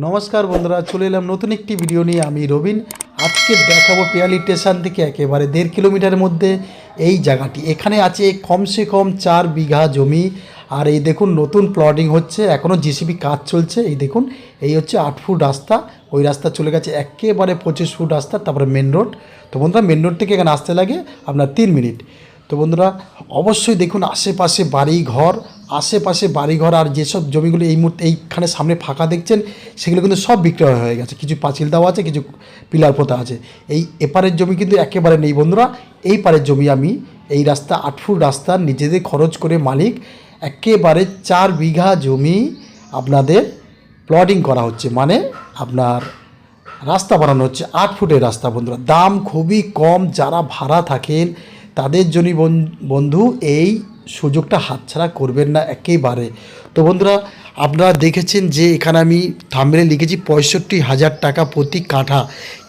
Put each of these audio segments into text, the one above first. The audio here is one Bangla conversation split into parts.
নমস্কার বন্ধুরা, চলে এলাম নতুন একটি ভিডিও নিয়ে। আমি রবিন। আজকে দেখাবো পিয়ালি স্টেশন থেকে একেবারে 1.5 কিলোমিটারের মধ্যে এই জায়গাটি। এখানে আছে কমসে কম 4 বিঘা জমি। আর এই দেখুন নতুন প্লটিং হচ্ছে, এখনও জিসিবি কাজ চলছে। এই দেখুন, এই হচ্ছে 8 ফুট রাস্তা। ওই রাস্তা চলে গেছে একেবারে 25 ফুট রাস্তা, তারপরে মেন রোড। তো বন্ধুরা, মেন রোড থেকে এখানে আসতে লাগে আপনার 3 মিনিট। তো বন্ধুরা অবশ্যই দেখুন আশেপাশে বাড়িঘর, আর যেসব জমিগুলো এই মুহূর্তে এইখানে সামনে ফাঁকা দেখছেন, সেগুলো কিন্তু সব বিক্রয় হয়ে গেছে। কিছু পাঁচিল দেওয়া আছে, কিছু পিলার পোতা আছে। এই এপারের জমি কিন্তু একেবারে নেই বন্ধুরা। এই পারের জমি আমি এই রাস্তা 8 ফুট রাস্তা নিজেদের খরচ করে মালিক, একেবারে 4 বিঘা জমি আপনাদের প্লটিং করা হচ্ছে, মানে আপনার রাস্তা বানানো হচ্ছে 8 ফুটের রাস্তা। বন্ধুরা দাম খুবই কম, যারা ভাড়া থাকেন তাদের জন্য বন্ধু এই সুযোগটা হাতছাড়া করবেন না একেবারে। তো বন্ধুরা আপনারা দেখেছেন যে এখানে আমি থাম্বনেলে লিখেছি 65,000 টাকা প্রতি কাঠা,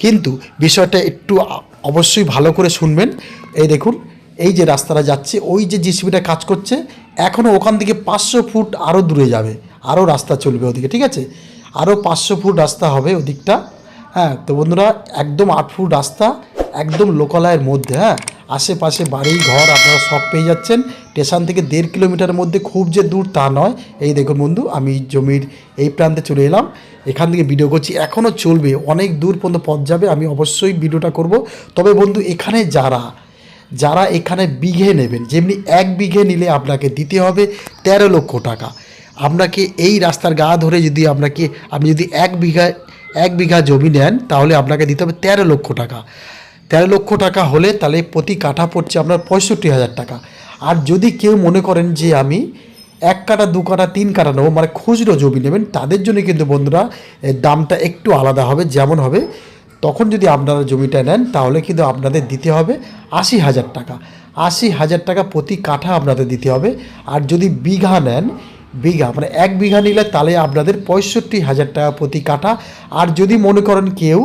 কিন্তু বিষয়টা একটু অবশ্যই ভালো করে শুনবেন। এই দেখুন, এই যে রাস্তাটা যাচ্ছে, ওই যে জিসিবিটা কাজ করছে, এখনও ওখান থেকে 500 ফুট আরও দূরে যাবে, আরও রাস্তা চলবে ওদিকে, ঠিক আছে? আরও 500 ফুট রাস্তা হবে ওদিকটা। হ্যাঁ, তো বন্ধুরা একদম 8 ফুট রাস্তা, একদম লোকালয়ের মধ্যে। হ্যাঁ, আশেপাশে বাড়ি ঘর আপনারা সব পেয়ে যাচ্ছেন। স্টেশন থেকে 1.5 কিলোমিটারের মধ্যে, খুব যে দূর তা নয়। এই দেখুন বন্ধু, আমি জমির এই প্রান্তে চলে এলাম, এখান থেকে ভিডিও করছি। এখনও চলবে, অনেক দূর পর্যন্ত পথ যাবে, আমি অবশ্যই ভিডিওটা করব। তবে বন্ধু এখানে যারা এখানে বিঘে নেবেন, যেমনি 1 বিঘে নিলে আপনাকে দিতে হবে 13 লক্ষ টাকা। আপনাকে এই রাস্তার গা ধরে যদি আপনি যদি 1 বিঘা জমি নেন, তাহলে আপনাকে দিতে হবে 13 লক্ষ টাকা। 13 লক্ষ টাকা হলে তাহলে প্রতি কাঠা পড়ছে আপনার 65,000 টাকা। আর যদি কেউ মনে করেন যে আমি 1 কাঠা 2 কাঠা 3 কাঠা নেবো, মানে খুচরো জমি নেবেন, তাদের জন্য কিন্তু বন্ধুরা দামটা একটু আলাদা হবে। যেমন হবে, তখন যদি আপনারা জমিটা নেন, তাহলে কিন্তু আপনাদের দিতে হবে 80,000 টাকা। 80,000 টাকা প্রতি কাঠা আপনাদের দিতে হবে। আর যদি বিঘা নেন, মানে 1 বিঘা নিলে তাহলে আপনাদের 65,000 টাকা প্রতি কাঠা। আর যদি মনে করেন কেউ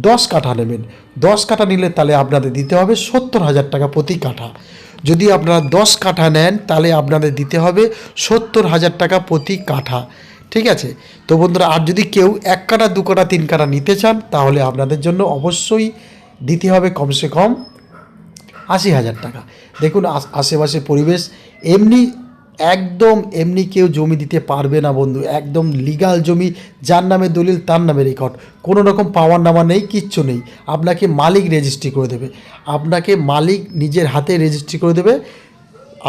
10 কাঠা নেবেন, 10 কাঠা নিলে তাহলে আপনাদের দিতে হবে 70,000 টাকা প্রতি কাঠা। যদি আপনারা 10 কাঠা নেন, তাহলে আপনাদের দিতে হবে 70,000 টাকা প্রতি কাঠা, ঠিক আছে? তো বন্ধুরা, আর যদি কেউ 1 কাঠা 2 কাঠা 3 কাঠা নিতে চান, তাহলে আপনাদের জন্য অবশ্যই দিতে হবে কমসে কম 80,000 টাকা। দেখুন আশেপাশে পরিবেশ এমনি কেউ জমি দিতে পারবে না বন্ধু। একদম লিগাল জমি, যার নামে দলিল তার নামে রেকর্ড, কোনো রকম পাওয়ার নামা নেই, কিচ্ছু নেই। আপনাকে মালিক রেজিস্ট্রি করে দেবে, আপনাকে মালিক নিজের হাতে রেজিস্ট্রি করে দেবে।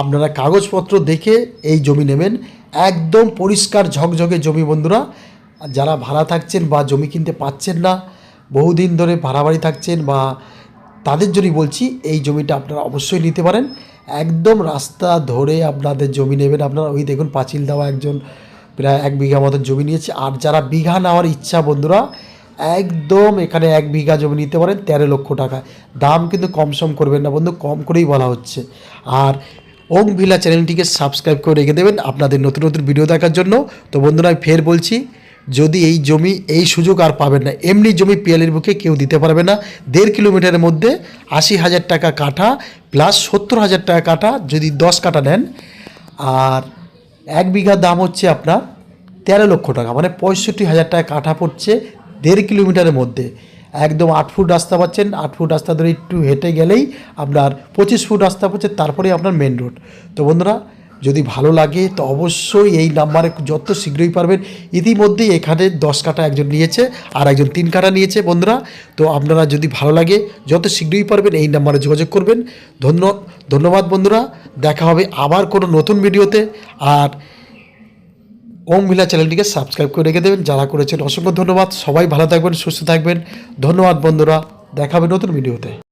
আপনারা কাগজপত্র দেখে এই জমি নেবেন, একদম পরিষ্কার ঝকঝকে জমি। বন্ধুরা যারা ভাড়া থাকছেন বা জমি কিনতে পাচ্ছেন না, বহুদিন ধরে ভাড়া বাড়ি থাকছেন, বা তাদের জন্যই বলছি এই জমিটা আপনারা অবশ্যই নিতে পারেন। একদম রাস্তা ধরে আপনাদের জমি নেবেন আপনারা। ওই দেখুন পাঁচিল দেওয়া একজন প্রায় 1 বিঘা মতন জমি নিয়েছে। আর যারা বিঘা নেওয়ার ইচ্ছা বন্ধুরা, একদম এখানে 1 বিঘা জমি নিতে পারেন 13 লক্ষ টাকা। দাম কিন্তু কমসম করবেন না বন্ধু, কম করেই বলা হচ্ছে। আর ওং ভিলা চ্যানেলটিকে সাবস্ক্রাইব করে রেখে দেবেন আপনাদের নতুন নতুন ভিডিও দেখার জন্য। তো বন্ধুরা আমি ফের বলছি, যদি এই জমি এই সুযোগ আর পাবেন না, এমনি জমি পিয়ালির বুকে কেউ দিতে পারবে না। 1.5 কিলোমিটারের মধ্যে 80,000 টাকা কাঠা প্লাস 70,000 টাকা কাঠা যদি 10 কাঠা নেন। আর 1 বিঘার দাম হচ্ছে আপনার 13 লক্ষ টাকা, মানে 65,000 টাকা কাঠা পড়ছে 1.5 কিলোমিটারের মধ্যে। একদম 8 ফুট রাস্তা পাচ্ছেন, 8 ফুট রাস্তা ধরে একটু হেঁটে গেলেই আপনার 25 ফুট রাস্তা পড়ছে, তারপরে আপনার মেন রোড। তো বন্ধুরা যদি ভালো লাগে তো অবশ্যই এই নাম্বারে যত শীঘ্রই পারবেন। ইতিমধ্যেই এখানে 10 কাঠা একজন নিয়েছে, আর একজন 3 কাঠা নিয়েছে বন্ধুরা। তো আপনারা যদি ভালো লাগে যত শীঘ্রই পারবেন এই নাম্বারে যোগাযোগ করবেন। ধন্যবাদ বন্ধুরা, দেখা হবে আবার কোনো নতুন ভিডিওতে। আর ওম ভিলা চ্যানেলটিকে সাবস্ক্রাইব করে রেখে দেবেন যারা করেছেন, অসংখ্য ধন্যবাদ। সবাই ভালো থাকবেন, সুস্থ থাকবেন। ধন্যবাদ বন্ধুরা, দেখা হবে নতুন ভিডিওতে।